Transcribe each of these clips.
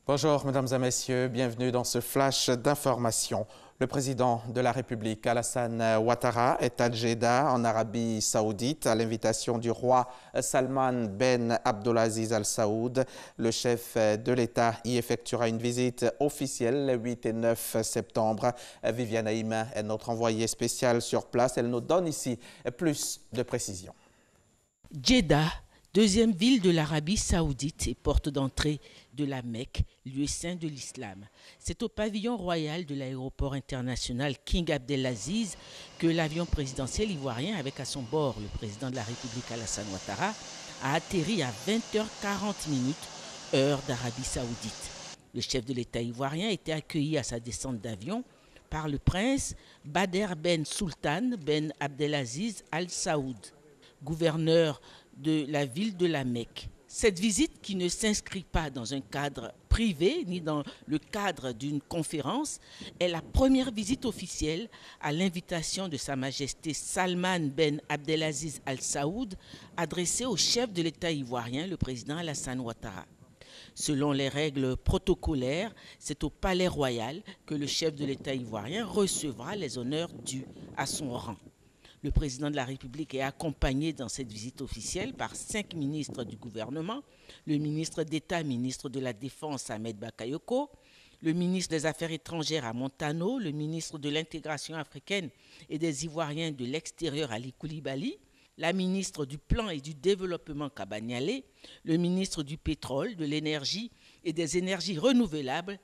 Bonjour, mesdames et messieurs, bienvenue dans ce flash d'information. Le président de la République, Alassane Ouattara, est à Jeddah, en Arabie Saoudite, à l'invitation du roi Salman Ben Abdelaziz Al Saoud. Le chef de l'État y effectuera une visite officielle le 8 et 9 septembre. Viviane Haïma est notre envoyée spéciale sur place. Elle nous donne ici plus de précisions. Jeddah, deuxième ville de l'Arabie Saoudite et porte d'entrée de la Mecque, lieu saint de l'islam. C'est au pavillon royal de l'aéroport international King Abdelaziz que l'avion présidentiel ivoirien, avec à son bord le président de la République Alassane Ouattara, a atterri à 20h40, heure d'Arabie Saoudite. Le chef de l'État ivoirien était accueilli à sa descente d'avion par le prince Bader Ben Sultan Ben Abdelaziz Al Saoud, gouverneur de la ville de la Mecque. Cette visite, qui ne s'inscrit pas dans un cadre privé ni dans le cadre d'une conférence, est la première visite officielle à l'invitation de Sa Majesté Salman Ben Abdelaziz Al Saoud adressée au chef de l'État ivoirien, le président Alassane Ouattara. Selon les règles protocolaires, c'est au Palais Royal que le chef de l'État ivoirien recevra les honneurs dus à son rang. Le président de la République est accompagné dans cette visite officielle par 5 ministres du gouvernement, le ministre d'État, ministre de la Défense Ahmed Bakayoko, le ministre des Affaires étrangères à Montano, le ministre de l'Intégration africaine et des Ivoiriens de l'extérieur Ali Koulibaly, la ministre du Plan et du Développement Kabaniale, le ministre du Pétrole, de l'Énergie et des Énergies renouvelables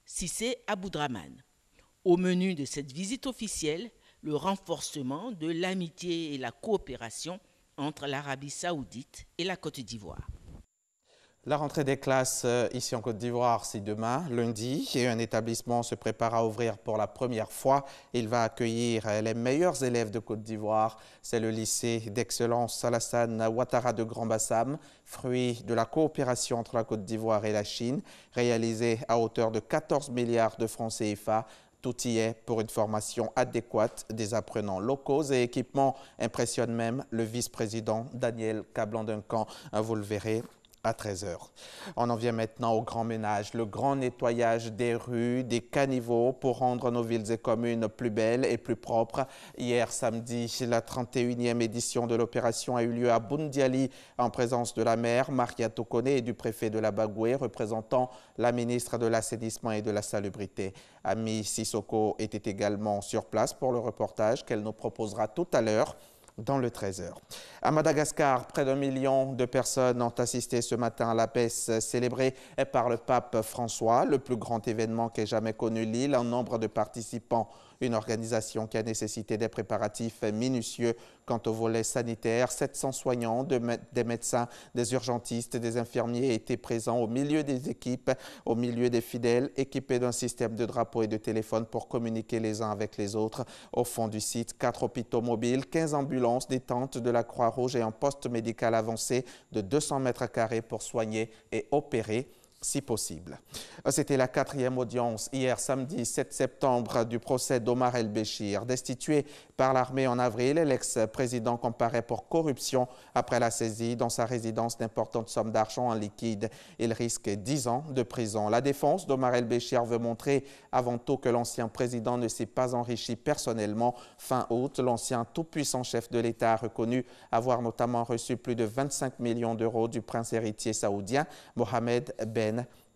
Cissé Aboudraman. Au menu de cette visite officielle, le renforcement de l'amitié et la coopération entre l'Arabie Saoudite et la Côte d'Ivoire. La rentrée des classes ici en Côte d'Ivoire, c'est demain, lundi, et un établissement se prépare à ouvrir pour la première fois. Il va accueillir les meilleurs élèves de Côte d'Ivoire. C'est le lycée d'excellence Alassane Ouattara de Grand Bassam, fruit de la coopération entre la Côte d'Ivoire et la Chine, réalisé à hauteur de 14 milliards de francs CFA. Tout y est pour une formation adéquate des apprenants locaux et équipements impressionne même le vice-président Daniel Kablan-Duncan. Vous le verrez à 13h. On en vient maintenant au grand ménage, le grand nettoyage des rues, des caniveaux pour rendre nos villes et communes plus belles et plus propres. Hier samedi, la 31e édition de l'opération a eu lieu à Boundiali en présence de la maire Maria Tokone et du préfet de la Bagoué, représentant la ministre de l'Assainissement et de la Salubrité. Ami Sissoko était également sur place pour le reportage qu'elle nous proposera tout à l'heure dans le 13h. À Madagascar, près d'1 million de personnes ont assisté ce matin à la messe célébrée par le pape François, le plus grand événement qu'ait jamais connu l'île en nombre de participants. Une organisation qui a nécessité des préparatifs minutieux quant au volet sanitaire. 700 soignants, des médecins, des urgentistes, des infirmiers étaient présents au milieu des équipes, au milieu des fidèles, équipés d'un système de drapeaux et de téléphones pour communiquer les uns avec les autres. Au fond du site, 4 hôpitaux mobiles, 15 ambulances, des tentes de la Croix-Rouge et un poste médical avancé de 200 mètres carrés pour soigner et opérer si possible. C'était la 4e audience hier samedi 7 septembre du procès d'Omar El-Béchir. Destitué par l'armée en avril, l'ex-président comparaît pour corruption après la saisie dans sa résidence d'importantes sommes d'argent en liquide. Il risque 10 ans de prison. La défense d'Omar El-Béchir veut montrer avant tout que l'ancien président ne s'est pas enrichi personnellement. Fin août, l'ancien tout-puissant chef de l'État a reconnu avoir notamment reçu plus de 25 millions d'euros du prince héritier saoudien Mohamed Ben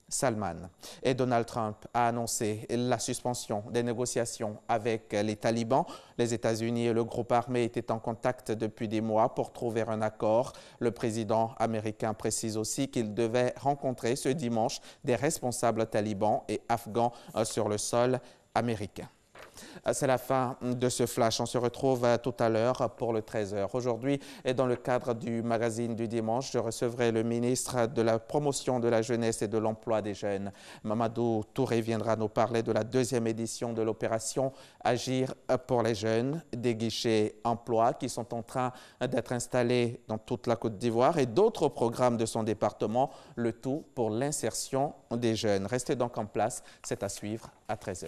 Salman. Et Donald Trump a annoncé la suspension des négociations avec les talibans. Les États-Unis et le groupe armé étaient en contact depuis des mois pour trouver un accord. Le président américain précise aussi qu'il devait rencontrer ce dimanche des responsables talibans et afghans sur le sol américain. C'est la fin de ce flash. On se retrouve tout à l'heure pour le 13h. Aujourd'hui, et dans le cadre du magazine du dimanche, je recevrai le ministre de la promotion de la jeunesse et de l'emploi des jeunes. Mamadou Touré viendra nous parler de la 2e édition de l'opération Agir pour les jeunes, des guichets emploi qui sont en train d'être installés dans toute la Côte d'Ivoire et d'autres programmes de son département, le tout pour l'insertion des jeunes. Restez donc en place, c'est à suivre à 13h.